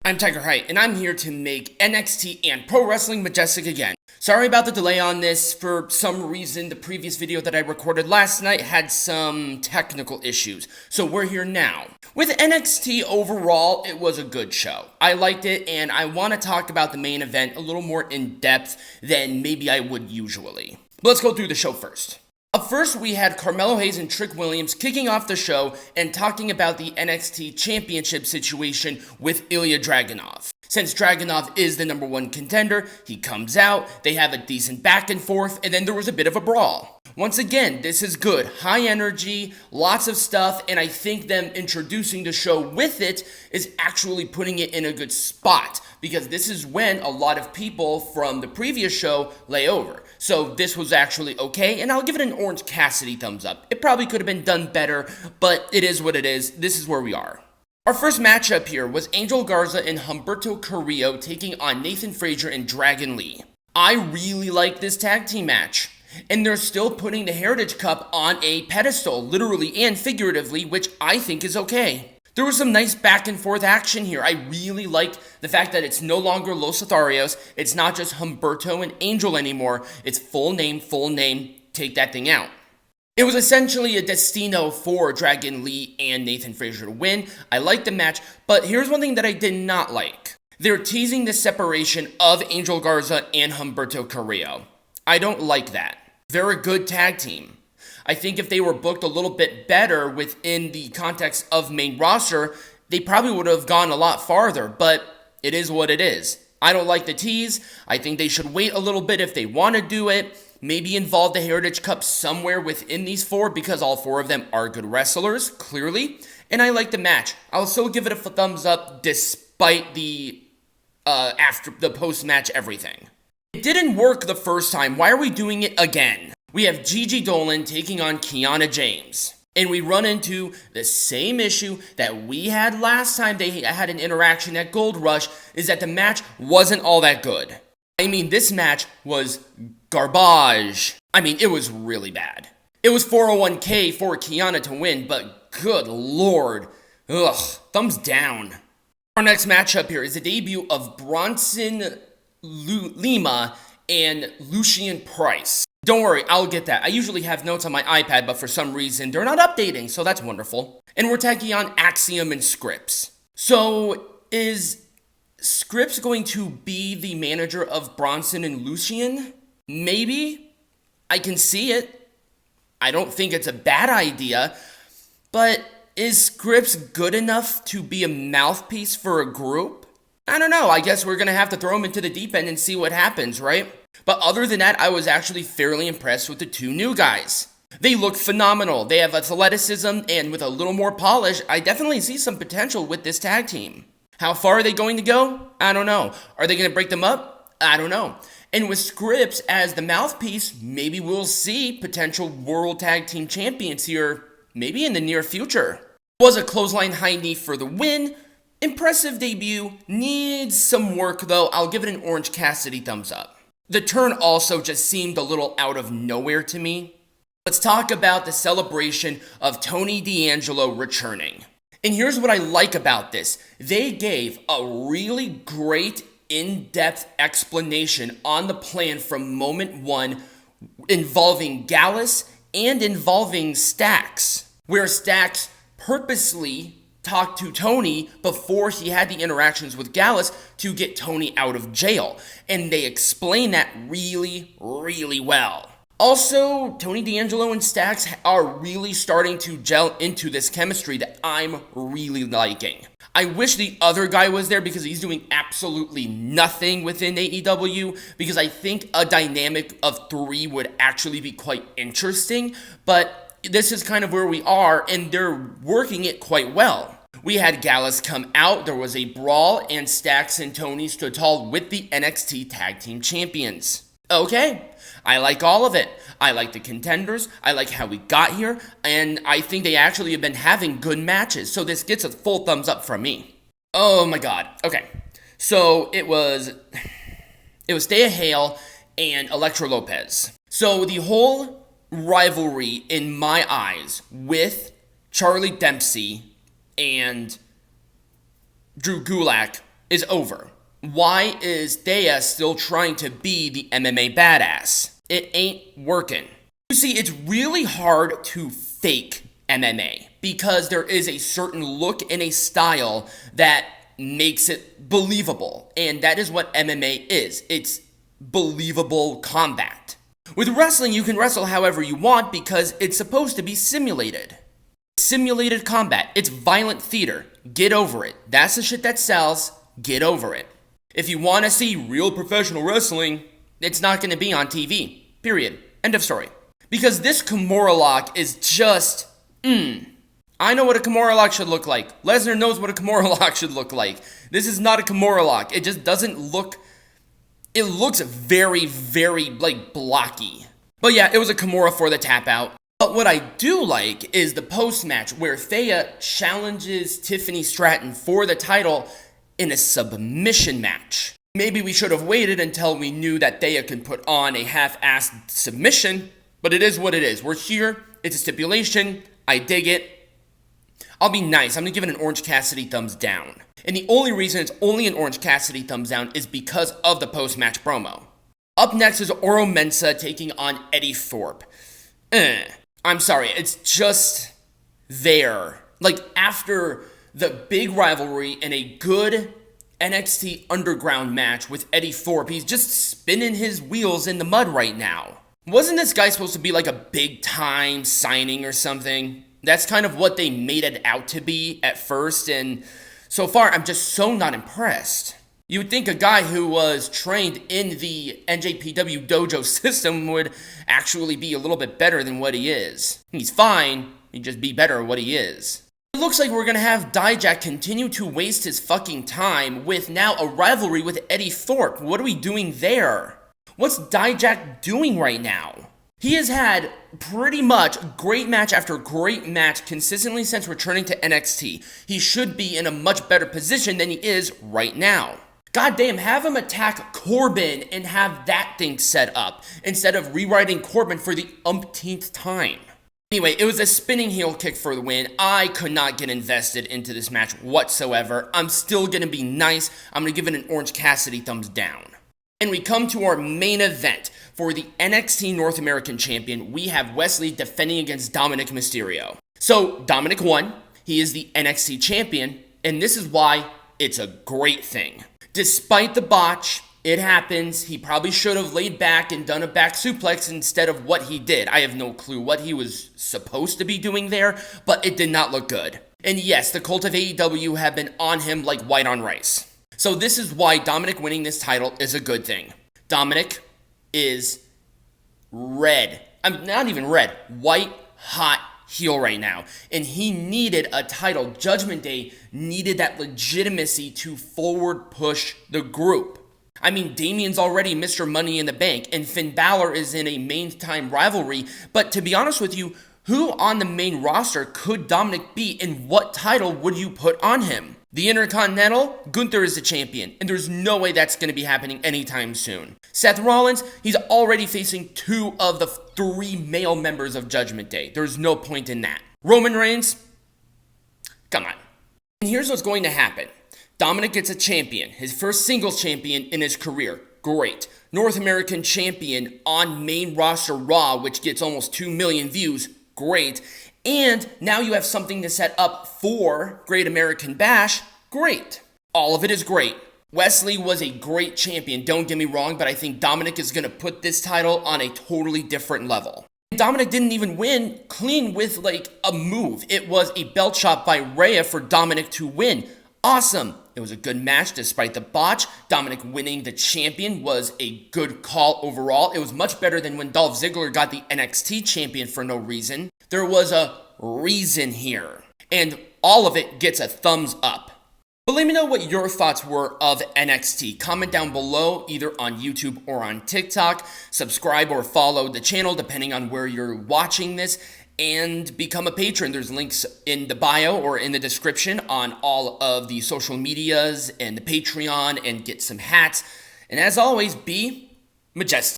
I'm Tiger Height, and I'm here to make NXT and Pro Wrestling majestic again. Sorry about the delay on this. For some reason, the previous video that I recorded last night had some technical issues, so we're here now. With NXT overall, it was a good show. I liked it, and I want to talk about the main event a little more in depth than maybe I would usually. But let's go through the show first. Up first, we had Carmelo Hayes and Trick Williams kicking off the show and talking about the NXT Championship situation with Ilya Dragunov. Since Dragunov is the number one contender, he comes out, they have a decent back and forth, and then there was a bit of a brawl. Once again, this is good. High energy, lots of stuff, and I think them introducing the show with it is actually putting it in a good spot, because this is when a lot of people from the previous show lay over. So this was actually okay, and I'll give it an Orange Cassidy thumbs up. It probably could have been done better, but it is what it is. This is where we are. Our first matchup here was Angel Garza and Humberto Carrillo taking on Nathan Frazier and Dragon Lee. I really like this tag team match. And they're still putting the Heritage Cup on a pedestal, literally and figuratively, which I think is okay. There was some nice back and forth action here. I really liked the fact that it's no longer Los Lotharios. It's not just Humberto and Angel anymore. It's full name, take that thing out. It was essentially a destino for Dragon Lee and Nathan Frazier to win. I liked the match, but here's one thing that I did not like. They're teasing the separation of Angel Garza and Humberto Carrillo. I don't like that. They're a good tag team. I think if they were booked a little bit better within the context of main roster, they probably would have gone a lot farther, but it is what it is. I don't like the tease. I think they should wait a little bit if they want to do it. Maybe involve the Heritage Cup somewhere within these four, because all four of them are good wrestlers, clearly. And I like the match. I'll still give it a thumbs up despite the after the post-match everything. It didn't work the first time. Why are we doing it again? We have Gigi Dolin taking on Kiana James. And we run into the same issue that we had last time they had an interaction at Gold Rush, is that the match wasn't all that good. I mean, this match was garbage. I mean, it was really bad. It was 401k for Kiana to win, but good lord. Ugh, thumbs down. Our next matchup here is the debut of Bronson, Lima, and Lucian Price. Don't worry, I'll get that. I usually have notes on my iPad, but for some reason, they're not updating, so that's wonderful. And we're taking on Axiom and Scrypts. So, is Scrypts going to be the manager of Bronson and Lucian? Maybe. I can see it. I don't think it's a bad idea, but is Scrypts good enough to be a mouthpiece for a group? I don't know. I guess we're going to have to throw him into the deep end and see what happens, right? But other than that, I was actually fairly impressed with the two new guys. They look phenomenal. They have athleticism, and with a little more polish, I definitely see some potential with this tag team. How far are they going to go? I don't know. Are they going to break them up? I don't know. And with Scrypts as the mouthpiece, maybe we'll see potential World Tag Team Champions here, maybe in the near future. Was a clothesline high knee for the win. Impressive debut. Needs some work though. I'll give it an Orange Cassidy thumbs up. The turn also just seemed a little out of nowhere to me. Let's talk about the celebration of Tony DAngelo returning. And here's what I like about this. They gave a really great in-depth explanation on the plan from moment one, involving Gallus and involving Stacks, where Stacks purposely talked to Tony before he had the interactions with Gallus to get Tony out of jail. And they explain that really, really well. Also, Tony DAngelo and Stacks are really starting to gel into this chemistry that I'm really liking. I wish the other guy was there because he's doing absolutely nothing within AEW, because I think a dynamic of three would actually be quite interesting, but this is kind of where we are, and they're working it quite well. We had Gallus come out, there was a brawl, and Stacks and Tony stood tall with the NXT Tag Team Champions. Okay, I like all of it. I like the contenders, I like how we got here, and I think they actually have been having good matches, so this gets a full thumbs up from me. Oh my god, okay. So it was Thea Hale and Elektra Lopez. So the whole rivalry in my eyes with Charlie Dempsey and Drew Gulak is over. Why is Thea still trying to be the MMA badass? It ain't working. You see, it's really hard to fake MMA because there is a certain look and a style that makes it believable. And that is what MMA is. It's believable combat. With wrestling, you can wrestle however you want because it's supposed to be simulated. Simulated combat. It's violent theater. Get over it. That's the shit that sells. Get over it. If you want to see real professional wrestling, it's not going to be on TV. Period. End of story. Because this Kimura lock is just, I know what a Kimura lock should look like. Lesnar knows what a Kimura lock should look like. This is not a Kimura lock. It just doesn't look, it looks very, very, blocky. But yeah, it was a Kimura for the tap out. But what I do like is the post-match where Thea challenges Tiffany Stratton for the title in a submission match. Maybe we should have waited until we knew that Thea could put on a half-assed submission, but it is what it is. We're here, it's a stipulation, I dig it. I'll be nice, I'm gonna give it an Orange Cassidy thumbs down. And the only reason it's only an Orange Cassidy thumbs down is because of the post-match promo. Up next is Oro Mensah taking on Eddy Thorpe. I'm sorry, it's just there. After the big rivalry and a good NXT Underground match with Eddy Thorpe, he's just spinning his wheels in the mud right now. Wasn't this guy supposed to be a big time signing or something? That's kind of what they made it out to be at first, and so far I'm just so not impressed. You would think a guy who was trained in the NJPW dojo system would actually be a little bit better than what he is. He's fine, he'd just be better at what he is. It looks like we're gonna have Dijak continue to waste his fucking time with now a rivalry with Eddy Thorpe. What are we doing there? What's Dijak doing right now? He has had pretty much great match after great match consistently since returning to NXT. He should be in a much better position than he is right now. Goddamn, have him attack Corbin and have that thing set up instead of rewriting Corbin for the umpteenth time. Anyway, it was a spinning heel kick for the win. I could not get invested into this match whatsoever. I'm still going to be nice. I'm going to give it an Orange Cassidy thumbs down. And we come to our main event. For the NXT North American Champion, we have Wesley defending against Dominik Mysterio. So, Dominik won. He is the NXT Champion, and this is why it's a great thing. Despite the botch, it happens. He probably should have laid back and done a back suplex instead of what he did. I have no clue what he was supposed to be doing there, but it did not look good. And yes, the cult of AEW have been on him like white on rice. So this is why Dominik winning this title is a good thing. Dominik is red. I'm not even red. White hot heel right now. And he needed a title. Judgment Day needed that legitimacy to forward push the group. I mean, Damien's already Mr. Money in the Bank, and Finn Balor is in a main-time rivalry. But to be honest with you, who on the main roster could Dominik be, and what title would you put on him? The Intercontinental, Gunther is the champion, and there's no way that's going to be happening anytime soon. Seth Rollins, he's already facing 2 of the 3 male members of Judgment Day. There's no point in that. Roman Reigns, come on. And here's what's going to happen. Dominik gets a champion, his first singles champion in his career. Great. North American champion on main roster Raw, which gets almost 2 million views. Great. And now you have something to set up for Great American Bash. Great. All of it is great. Wesley was a great champion, don't get me wrong, but I think Dominik is going to put this title on a totally different level. Dominik didn't even win clean with a move. It was a belt shot by Rhea for Dominik to win. Awesome. It was a good match despite the botch. Dominik winning the champion was a good call overall. It was much better than when Dolph Ziggler got the NXT champion for no reason. There was a reason here. And all of it gets a thumbs up. But let me know what your thoughts were of NXT. Comment down below either on YouTube or on TikTok. Subscribe or follow the channel depending on where you're watching this. And become a patron. There's links in the bio or in the description on all of the social medias and the Patreon, and get some hats. And as always, be majestic.